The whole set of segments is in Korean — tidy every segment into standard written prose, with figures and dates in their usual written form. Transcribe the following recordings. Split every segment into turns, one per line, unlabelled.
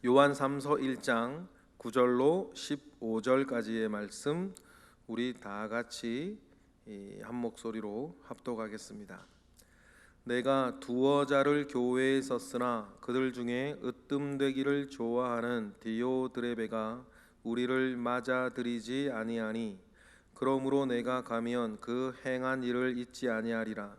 요한 3서 1장 9절로 15절까지의 말씀 우리 다 같이 한 목소리로 합독하겠습니다. 내가 두어 자를 교회에 썼으나 그들 중에 으뜸되기를 좋아하는 디오드레베가 우리를 맞아들이지 아니하니 그러므로 내가 가면 그 행한 일을 잊지 아니하리라.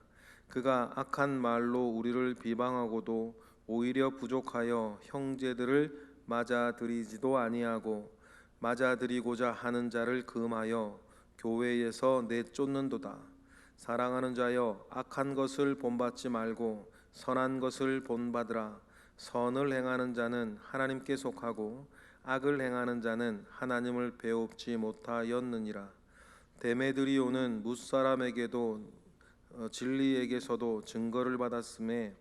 그가 악한 말로 우리를 비방하고도 오히려 부족하여 형제들을 맞아들이지도 아니하고 맞아들이고자 하는 자를 금하여 교회에서 내쫓는도다. 사랑하는 자여, 악한 것을 본받지 말고 선한 것을 본받으라. 선을 행하는 자는 하나님께 속하고 악을 행하는 자는 하나님을 배웁지 못하였느니라. 데메드리오는 뭇사람에게도 진리에게서도 증거를 받았음에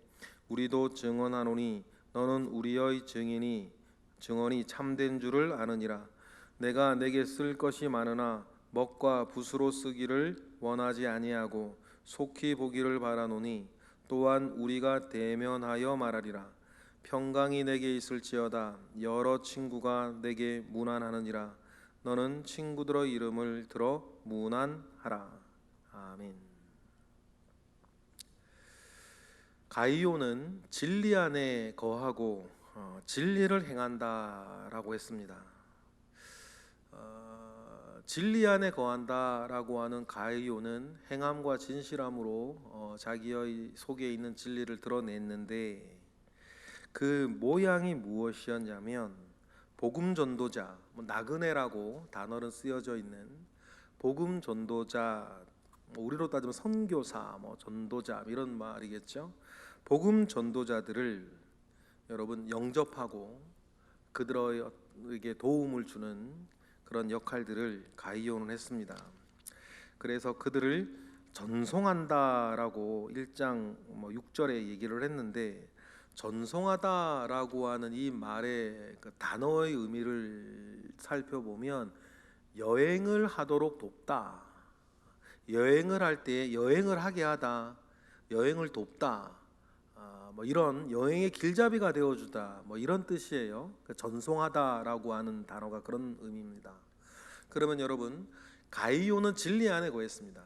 우리도 증언하노니 너는 우리의 증언이 참된 줄을 아느니라. 내가 내게 쓸 것이 많으나 먹과 붓으로 쓰기를 원하지 아니하고 속히 보기를 바라노니 또한 우리가 대면하여 말하리라. 평강이 내게 있을지어다. 여러 친구가 내게 문안하느니라. 너는 친구들의 이름을 들어 문안하라. 아멘. 가이오는 진리 안에 거하고 진리를 행한다라고 했습니다. 진리 안에 거한다라고 하는 가이오는 행함과 진실함으로 자기의 속에 있는 진리를 드러냈는데 그 모양이 무엇이었냐면 복음 전도자, 나그네라고 단어는 쓰여져 있는 복음 전도자, 우리로 따지면 선교사, 전도자 이런 말이겠죠. 복음 전도자들을 여러분 영접하고 그들에게 도움을 주는 그런 역할들을 가이오는 했습니다. 그래서 그들을 전송한다라고 1장 6절에 얘기를 했는데 전송하다라고 하는 이 말의 그 단어의 의미를 살펴보면 여행을 하도록 돕다, 여행을 할 때 여행을 하게 하다, 여행을 돕다, 이런 여행의 길잡이가 되어주다, 이런 뜻이에요. 전송하다라고 하는 단어가 그런 의미입니다. 그러면 여러분, 가이오는 진리 안에 거했습니다.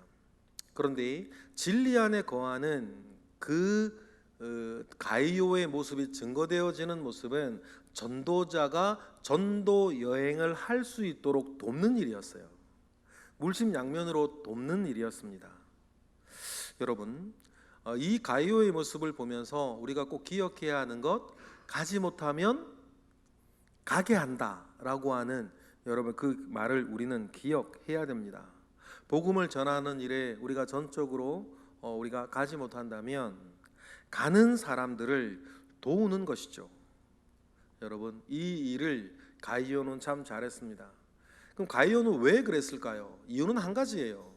그런데 진리 안에 거하는 그 가이오의 모습이 증거되어지는 모습은 전도자가 전도 여행을 할 수 있도록 돕는 일이었어요. 물심양면으로 돕는 일이었습니다. 여러분, 이 가이오의 모습을 보면서 우리가 꼭 기억해야 하는 것, 가지 못하면 가게 한다라고 하는 여러분 그 말을 우리는 기억해야 됩니다. 복음을 전하는 일에 우리가 전적으로 우리가 가지 못한다면 가는 사람들을 도우는 것이죠. 여러분, 이 일을 가이오는 참 잘했습니다. 그럼 가이오는 왜 그랬을까요? 이유는 한 가지예요.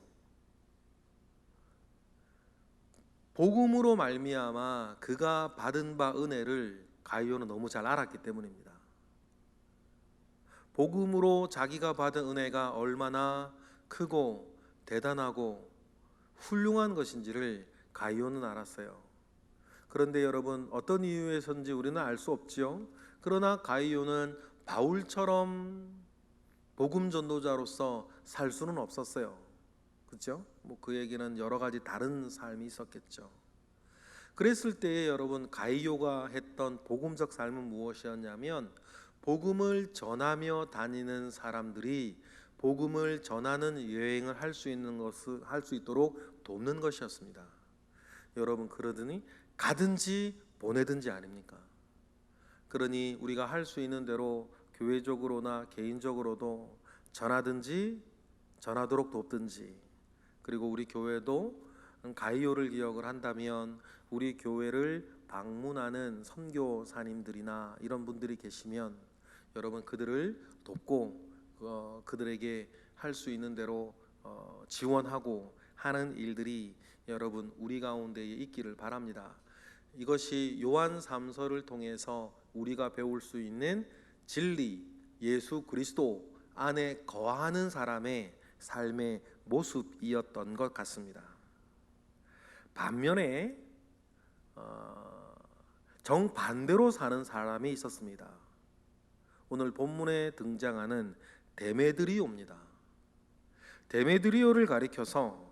복음으로 말미암아 그가 받은 바 은혜를 가이오는 너무 잘 알았기 때문입니다. 복음으로 자기가 받은 은혜가 얼마나 크고 대단하고 훌륭한 것인지를 가이오는 알았어요. 그런데 여러분, 어떤 이유에서인지 우리는 알 수 없지요. 그러나 가이오는 바울처럼 복음 전도자로서 살 수는 없었어요. 그렇죠? 그에게는 여러 가지 다른 삶이 있었겠죠. 그랬을 때에 여러분, 가이오가 했던 복음적 삶은 무엇이었냐면 복음을 전하며 다니는 사람들이 복음을 전하는 여행을 할 수 있도록 돕는 것이었습니다. 여러분, 그러더니 가든지 보내든지 아닙니까? 그러니 우리가 할 수 있는 대로 교회적으로나 개인적으로도 전하도록 돕든지, 그리고 우리 교회도 가이오를 기억을 한다면 우리 교회를 방문하는 선교사님들이나 이런 분들이 계시면 여러분 그들을 돕고 그들에게 할 수 있는 대로 지원하고 하는 일들이 여러분 우리 가운데에 있기를 바랍니다. 이것이 요한 3서를 통해서 우리가 배울 수 있는 진리, 예수 그리스도 안에 거하는 사람의 삶의 모습이었던 것 같습니다. 반면에 정반대로 사는 사람이 있었습니다. 오늘 본문에 등장하는 데메드리오입니다. 데메드리오를 가리켜서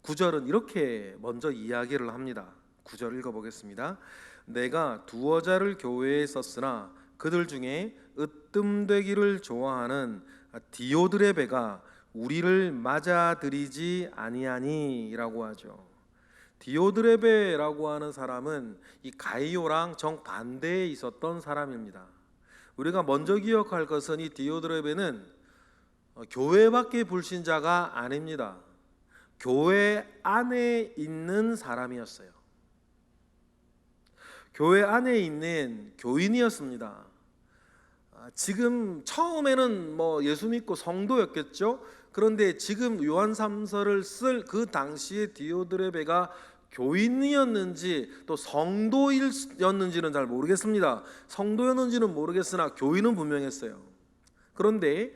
9절은 이렇게 먼저 이야기를 합니다. 9절 읽어보겠습니다. 내가 두어 자를 교회에 썼으나 그들 중에 으뜸되기를 좋아하는 디오드레베가 우리를 맞아들이지 아니하니라고 하죠. 디오드레베라고 하는 사람은 이 가이오랑 정반대에 있었던 사람입니다. 우리가 먼저 기억할 것은 이 디오드레베는 교회 밖의 불신자가 아닙니다. 교회 안에 있는 사람이었어요. 교회 안에 있는 교인이었습니다. 지금 처음에는 예수 믿고 성도였겠죠. 그런데 지금 요한 3서를 쓸 그 당시에 디오드레베가 교인이었는지 또 성도였는지는 잘 모르겠습니다. 성도였는지는 모르겠으나 교인은 분명했어요. 그런데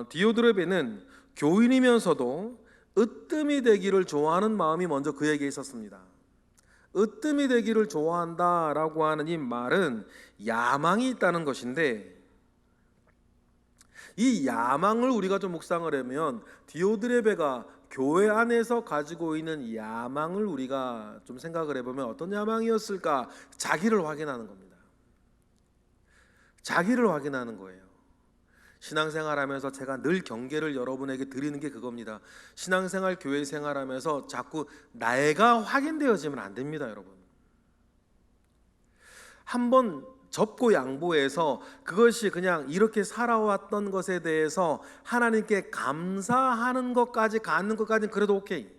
디오드레베는 교인이면서도 으뜸이 되기를 좋아하는 마음이 먼저 그에게 있었습니다. 으뜸이 되기를 좋아한다라고 하는 이 말은 야망이 있다는 것인데, 이 야망을 우리가 좀 묵상을 하면 디오드레베가 교회 안에서 가지고 있는 야망을 우리가 좀 생각을 해보면 어떤 야망이었을까? 자기를 확인하는 겁니다. 자기를 확인하는 거예요. 신앙생활하면서 제가 늘 경계를 여러분에게 드리는 게 그겁니다. 신앙생활, 교회 생활하면서 자꾸 나애가 확인되어지면 안 됩니다, 여러분. 한번 접고 양보해서 그것이 그냥 이렇게 살아왔던 것에 대해서 하나님께 감사하는 것까지 가는 것까지는 그래도 오케이.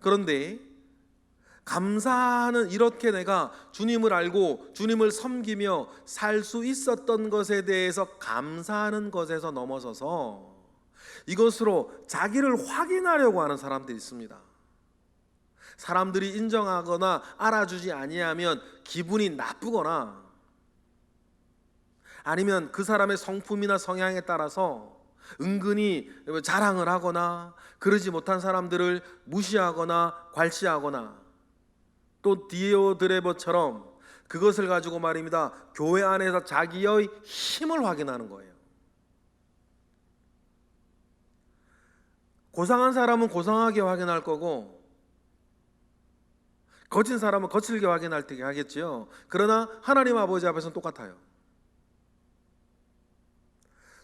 그런데 감사하는, 이렇게 내가 주님을 알고 주님을 섬기며 살 수 있었던 것에 대해서 감사하는 것에서 넘어서서 이것으로 자기를 확인하려고 하는 사람들이 있습니다. 사람들이 인정하거나 알아주지 아니하면 기분이 나쁘거나, 아니면 그 사람의 성품이나 성향에 따라서 은근히 자랑을 하거나, 그러지 못한 사람들을 무시하거나 괄시하거나, 또 디오드레버처럼 그것을 가지고 말입니다, 교회 안에서 자기의 힘을 확인하는 거예요. 고상한 사람은 고상하게 확인할 거고, 거친 사람은 거칠게 확인할 때 하겠죠. 그러나 하나님 아버지 앞에서는 똑같아요.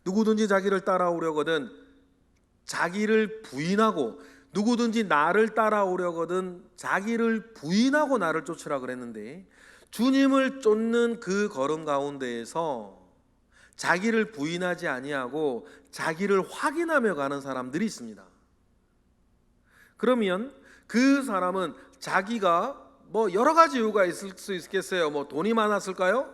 누구든지 자기를 따라오려거든 자기를 부인하고, 누구든지 나를 따라오려거든 자기를 부인하고 나를 쫓으라 그랬는데, 주님을 쫓는 그 걸음 가운데에서 자기를 부인하지 아니하고 자기를 확인하며 가는 사람들이 있습니다. 그러면 그 사람은 자기가 여러 가지 이유가 있을 수 있겠어요. 돈이 많았을까요?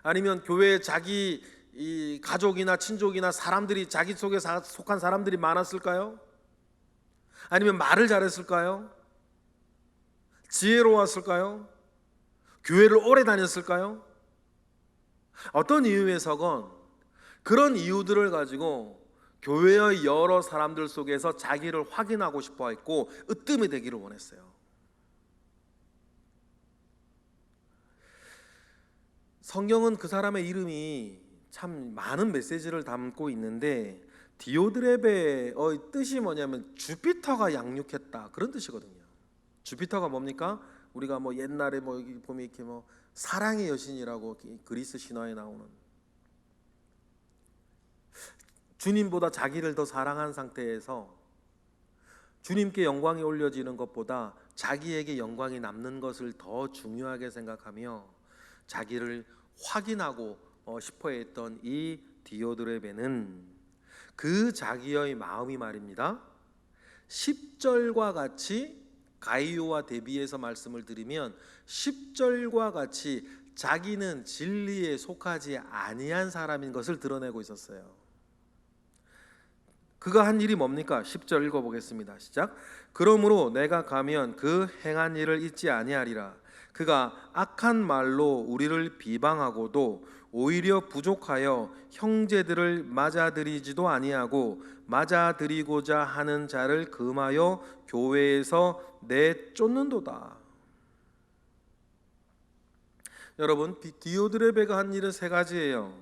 아니면 교회에 자기 이 가족이나 친족이나 사람들이, 자기 속에 속한 사람들이 많았을까요? 아니면 말을 잘했을까요? 지혜로웠을까요? 교회를 오래 다녔을까요? 어떤 이유에서건 그런 이유들을 가지고 교회의 여러 사람들 속에서 자기를 확인하고 싶어 했고 으뜸이 되기를 원했어요. 성경은 그 사람의 이름이 참 많은 메시지를 담고 있는데, 디오드레베의 뜻이 뭐냐면 주피터가 양육했다, 그런 뜻이거든요. 주피터가 뭡니까? 우리가 옛날에 보면 이렇게 사랑의 여신이라고 그리스 신화에 나오는, 주님보다 자기를 더 사랑한 상태에서 주님께 영광이 올려지는 것보다 자기에게 영광이 남는 것을 더 중요하게 생각하며 자기를 확인하고 싶어 했던 이 디오드레베는 그 자기의 마음이 말입니다, 10절과 같이, 가이오와 대비해서 말씀을 드리면 10절과 같이 자기는 진리에 속하지 아니한 사람인 것을 드러내고 있었어요. 그가 한 일이 뭡니까? 10절 읽어보겠습니다. 시작. 그러므로 내가 가면 그 행한 일을 잊지 아니하리라. 그가 악한 말로 우리를 비방하고도 오히려 부족하여 형제들을 맞아들이지도 아니하고 맞아들이고자 하는 자를 금하여 교회에서 내쫓는도다. 여러분, 디오드레베가 한 일은 세 가지예요.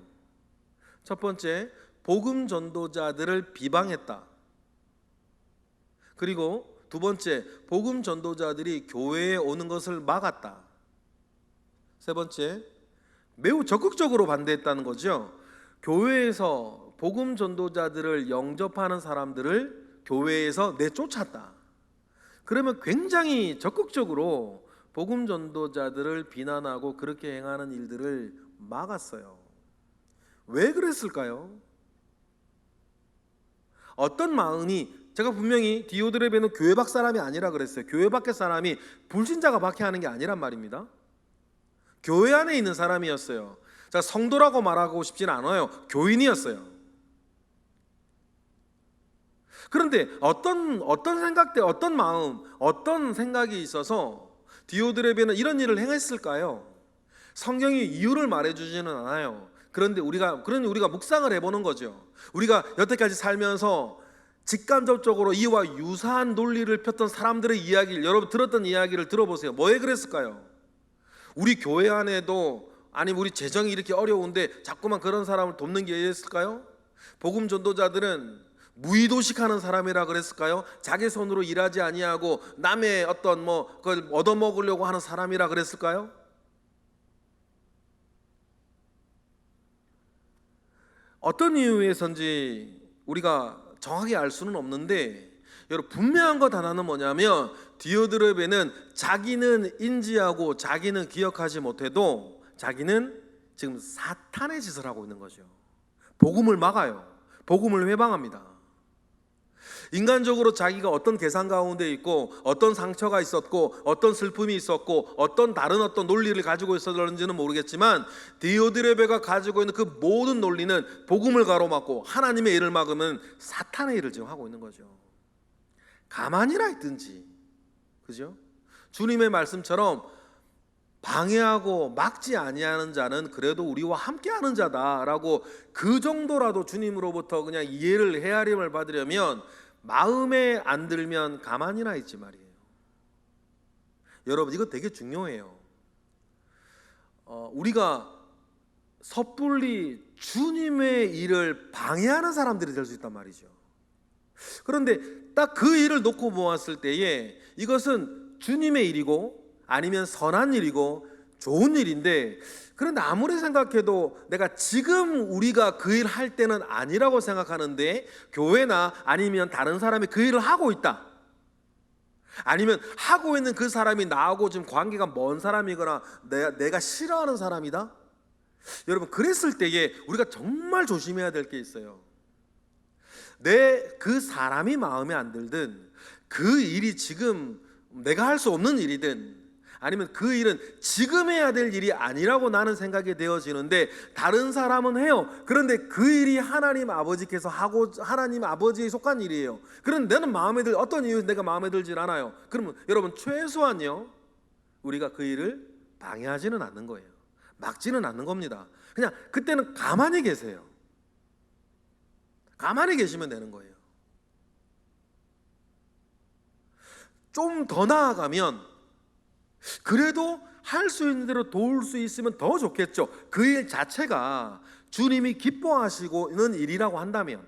첫 번째, 복음 전도자들을 비방했다. 그리고 두 번째, 복음 전도자들이 교회에 오는 것을 막았다. 세 번째, 매우 적극적으로 반대했다는 거죠. 교회에서 복음 전도자들을 영접하는 사람들을 교회에서 내쫓았다. 그러면 굉장히 적극적으로 복음 전도자들을 비난하고 그렇게 행하는 일들을 막았어요. 왜 그랬을까요? 어떤 마음이, 제가 분명히 디오드레베는 교회 밖 사람이 아니라 그랬어요. 교회 밖의 사람이 불신자가 박해하는 게 아니란 말입니다. 교회 안에 있는 사람이었어요. 제가 성도라고 말하고 싶지는 않아요. 교인이었어요. 그런데 어떤 생각 때, 어떤 마음, 어떤 생각이 있어서 디오드레베는 이런 일을 행했을까요? 성경이 이유를 말해주지는 않아요. 그런데 우리가 묵상을 해보는 거죠. 우리가 여태까지 살면서 직간접적으로 이와 유사한 논리를 폈던 사람들의 이야기를, 여러분 들었던 이야기를 들어보세요. 뭐에 그랬을까요? 우리 교회 안에도, 아니면 우리 재정이 이렇게 어려운데 자꾸만 그런 사람을 돕는 게 있을까요? 복음 전도자들은 무의도식하는 사람이라 그랬을까요? 자기 손으로 일하지 아니하고 남의 어떤 그걸 얻어먹으려고 하는 사람이라 그랬을까요? 어떤 이유에선지 우리가 정확히 알 수는 없는데, 여러분 분명한 것 하나는 뭐냐면 디오드레베는 자기는 인지하고 자기는 기억하지 못해도 자기는 지금 사탄의 짓을 하고 있는 거죠. 복음을 막아요. 복음을 회방합니다. 인간적으로 자기가 어떤 계산 가운데 있고 어떤 상처가 있었고 어떤 슬픔이 있었고 어떤 다른 어떤 논리를 가지고 있었는지는 모르겠지만, 디오드레베가 가지고 있는 그 모든 논리는 복음을 가로막고 하나님의 일을 막으면 사탄의 일을 지금 하고 있는 거죠. 가만히라 있든지, 그죠? 주님의 말씀처럼 방해하고 막지 아니하는 자는 그래도 우리와 함께하는 자다라고, 그 정도라도 주님으로부터 그냥 이해를 헤아림을 받으려면 마음에 안 들면 가만히나 있지 말이에요. 여러분 이거 되게 중요해요. 우리가 섣불리 주님의 일을 방해하는 사람들이 될 수 있단 말이죠. 그런데 딱 그 일을 놓고 보았을 때에 이것은 주님의 일이고 아니면 선한 일이고 좋은 일인데, 그런데 아무리 생각해도 내가 지금 우리가 그 일 할 때는 아니라고 생각하는데 교회나 아니면 다른 사람이 그 일을 하고 있다, 아니면 하고 있는 그 사람이 나하고 좀 관계가 먼 사람이거나 내가 싫어하는 사람이다. 여러분 그랬을 때에 우리가 정말 조심해야 될 게 있어요. 그 사람이 마음에 안 들든 그 일이 지금 내가 할 수 없는 일이든 아니면 그 일은 지금 해야 될 일이 아니라고 나는 생각이 되어지는데 다른 사람은 해요. 그런데 그 일이 하나님 아버지께서 하고 하나님 아버지에 속한 일이에요. 그런데 나는 어떤 이유에서 내가 마음에 들질 않아요. 그러면 여러분 최소한요, 우리가 그 일을 방해하지는 않는 거예요. 막지는 않는 겁니다. 그냥 그때는 가만히 계세요. 가만히 계시면 되는 거예요. 좀 더 나아가면 그래도 할 수 있는 대로 도울 수 있으면 더 좋겠죠. 그 일 자체가 주님이 기뻐하시고는 일이라고 한다면.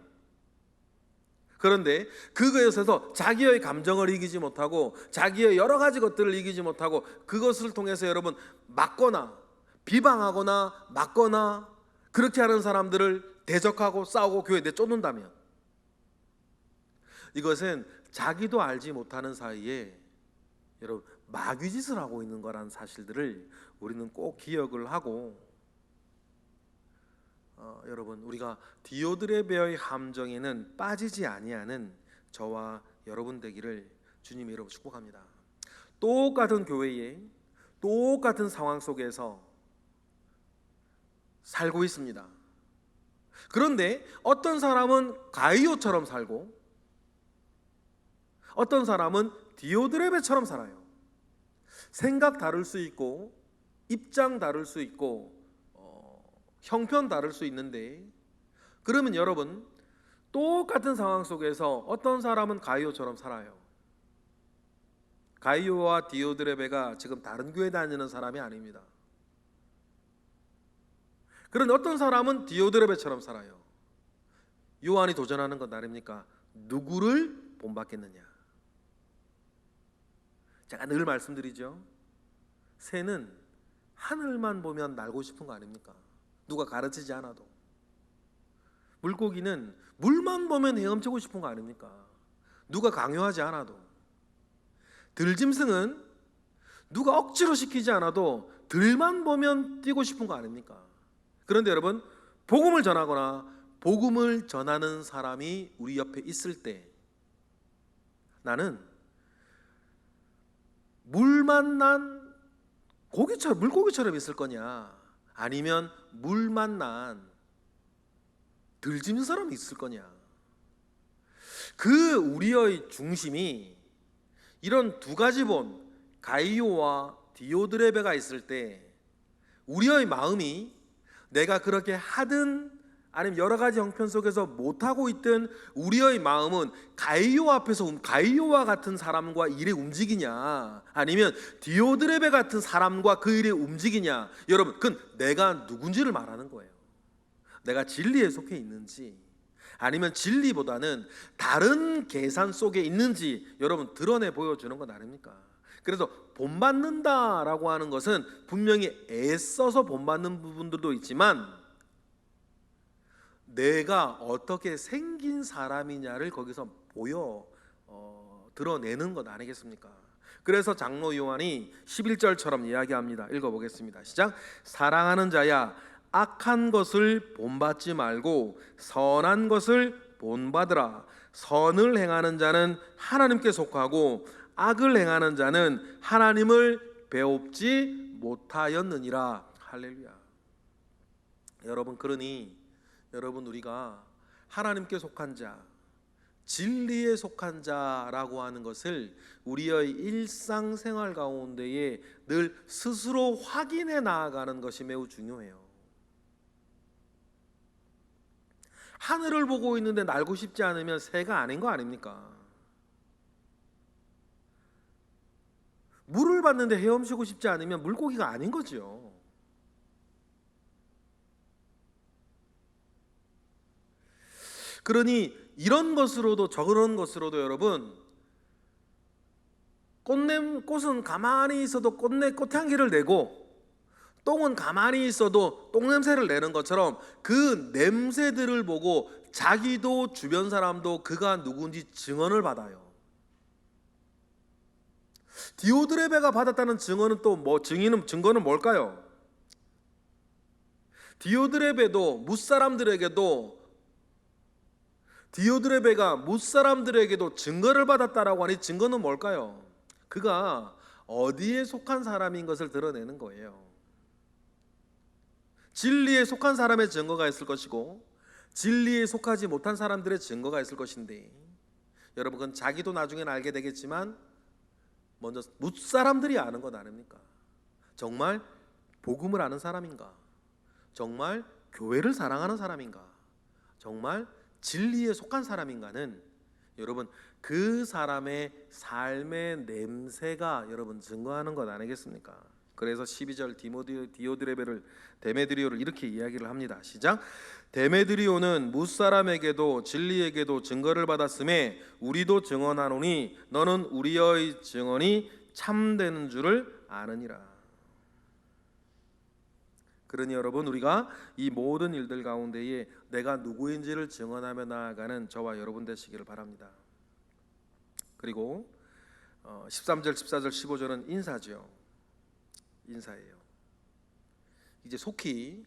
그런데 그것에서 자기의 감정을 이기지 못하고 자기의 여러 가지 것들을 이기지 못하고 그것을 통해서 여러분 막거나 비방하거나 막거나 그렇게 하는 사람들을 대적하고 싸우고 교회에 내쫓는다면, 이것은 자기도 알지 못하는 사이에 여러분 마귀짓을 하고 있는 거라는 사실들을 우리는 꼭 기억을 하고, 여러분 우리가 디오드레베의 함정에는 빠지지 아니하는 저와 여러분 되기를 주님의 이름으로 축복합니다. 똑같은 교회에 똑같은 상황 속에서 살고 있습니다. 그런데 어떤 사람은 가이오처럼 살고 어떤 사람은 디오드레베처럼 살아요. 생각 다를 수 있고 입장 다를 수 있고 형편 다를 수 있는데, 그러면 여러분 똑같은 상황 속에서 어떤 사람은 가이오처럼 살아요. 가이오와 디오드레베가 지금 다른 교회 다니는 사람이 아닙니다. 그런데 어떤 사람은 디오드레베처럼 살아요. 요한이 도전하는 건 나릅니까? 누구를 본받겠느냐. 제가 늘 말씀드리죠. 새는 하늘만 보면 날고 싶은 거 아닙니까? 누가 가르치지 않아도. 물고기는 물만 보면 헤엄치고 싶은 거 아닙니까? 누가 강요하지 않아도. 들짐승은 누가 억지로 시키지 않아도 들만 보면 뛰고 싶은 거 아닙니까? 그런데 여러분, 복음을 전하거나 복음을 전하는 사람이 우리 옆에 있을 때 나는 물 만난 고기처럼, 물고기처럼 있을 거냐, 아니면 물 만난 들짐승처럼 있을 거냐. 그 우리의 중심이 이런 두 가지 본 가이오와 디오드레베가 있을 때 우리의 마음이 내가 그렇게 하든 아니면 여러 가지 형편 속에서 못하고 있든 우리의 마음은 가이오 앞에서 가이오와 같은 사람과 일에 움직이냐, 아니면 디오드레베 같은 사람과 그 일에 움직이냐. 여러분, 그건 내가 누군지를 말하는 거예요. 내가 진리에 속해 있는지 아니면 진리보다는 다른 계산 속에 있는지 여러분 드러내 보여주는 건 아닙니까? 그래서 본받는다라고 하는 것은 분명히 애써서 본받는 부분들도 있지만 내가 어떻게 생긴 사람이냐를 거기서 드러내는 것 아니겠습니까? 그래서 장로 요한이 11절처럼 이야기합니다. 읽어보겠습니다. 시작. 사랑하는 자야, 악한 것을 본받지 말고 선한 것을 본받으라. 선을 행하는 자는 하나님께 속하고 악을 행하는 자는 하나님을 배웁지 못하였느니라. 할렐루야. 여러분, 그러니 여러분, 우리가 하나님께 속한 자, 진리에 속한 자라고 하는 것을 우리의 일상생활 가운데에 늘 스스로 확인해 나아가는 것이 매우 중요해요. 하늘을 보고 있는데 날고 싶지 않으면 새가 아닌 거 아닙니까? 물을 봤는데 헤엄치고 싶지 않으면 물고기가 아닌 거죠. 그러니 이런 것으로도 저런 것으로도 여러분, 꽃은 가만히 있어도 꽃향기를 내고 똥은 가만히 있어도 똥냄새를 내는 것처럼 그 냄새들을 보고 자기도 주변 사람도 그가 누군지 증언을 받아요. 디오드레베가 받았다는 증언은 또 증거는 뭘까요? 디오드레베가 무사람들에게도 증거를 받았다라고 하니 증거는 뭘까요? 그가 어디에 속한 사람인 것을 드러내는 거예요. 진리에 속한 사람의 증거가 있을 것이고 진리에 속하지 못한 사람들의 증거가 있을 것인데, 여러분, 그건 자기도 나중에는 알게 되겠지만 먼저 무사람들이 아는 것 아닙니까? 정말 복음을 아는 사람인가? 정말 교회를 사랑하는 사람인가? 정말 진리에 속한 사람인가는 여러분 그 사람의 삶의 냄새가 여러분 증거하는 것 아니겠습니까? 그래서 12절 데메드리오를 이렇게 이야기를 합니다. 시작. 데메드리오는 무사람에게도 진리에게도 증거를 받았음에 우리도 증언하노니 너는 우리의 증언이 참되는 줄을 아느니라. 그러니 여러분, 우리가 이 모든 일들 가운데에 내가 누구인지를 증언하며 나아가는 저와 여러분 되시기를 바랍니다. 그리고 13절, 14절, 15절은 인사예요. 이제 속히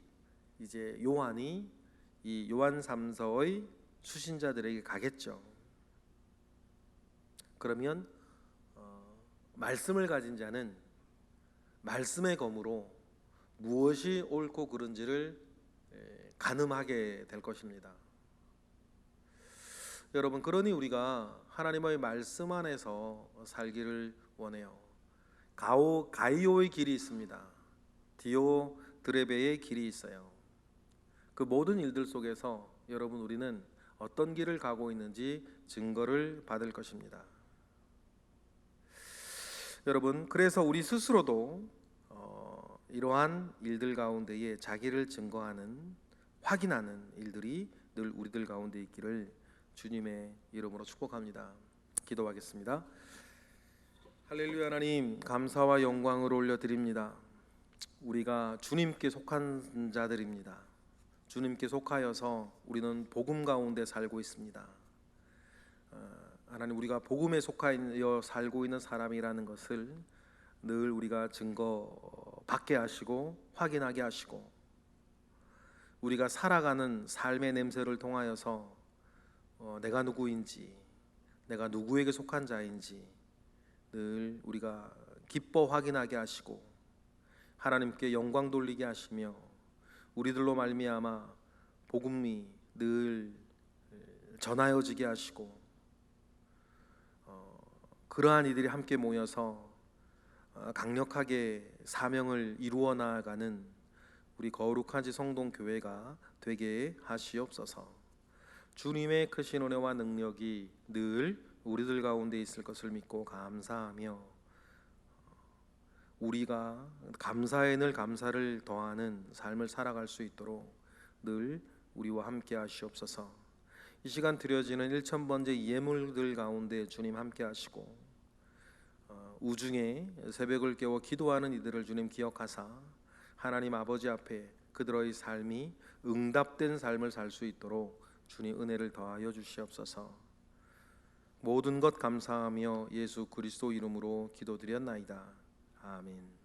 이제 요한이 이 요한 3서의 수신자들에게 가겠죠. 그러면 말씀을 가진 자는 말씀의 검으로 무엇이 옳고 그른지를 가늠하게 될 것입니다. 여러분, 그러니 우리가 하나님의 말씀 안에서 살기를 원해요. 가이오의 길이 있습니다. 디오드레베의 길이 있어요. 그 모든 일들 속에서 여러분, 우리는 어떤 길을 가고 있는지 증거를 받을 것입니다. 여러분, 그래서 우리 스스로도 이러한 일들 가운데에 자기를 증거하는, 확인하는 일들이 늘 우리들 가운데 있기를 주님의 이름으로 축복합니다. 기도하겠습니다. 할렐루야. 하나님, 감사와 영광을 올려드립니다. 우리가 주님께 속한 자들입니다. 주님께 속하여서 우리는 복음 가운데 살고 있습니다. 하나님, 우리가 복음에 속하여 살고 있는 사람이라는 것을 늘 우리가 증거받게 하시고 확인하게 하시고, 우리가 살아가는 삶의 냄새를 통하여서 내가 누구인지, 내가 누구에게 속한 자인지 늘 우리가 기뻐 확인하게 하시고 하나님께 영광 돌리게 하시며, 우리들로 말미암아 복음이 늘 전하여지게 하시고, 그러한 이들이 함께 모여서 강력하게 사명을 이루어 나아가는 우리 거룩한 지성동교회가 되게 하시옵소서. 주님의 크신 은혜와 능력이 늘 우리들 가운데 있을 것을 믿고 감사하며, 우리가 감사에 늘 감사를 더하는 삶을 살아갈 수 있도록 늘 우리와 함께 하시옵소서. 이 시간 드려지는 1000번째 예물들 가운데 주님 함께 하시고, 우중에 새벽을 깨워 기도하는 이들을 주님 기억하사 하나님 아버지 앞에 그들의 삶이 응답된 삶을 살 수 있도록 주님 은혜를 더하여 주시옵소서. 모든 것 감사하며 예수 그리스도 이름으로 기도드렸나이다. 아멘.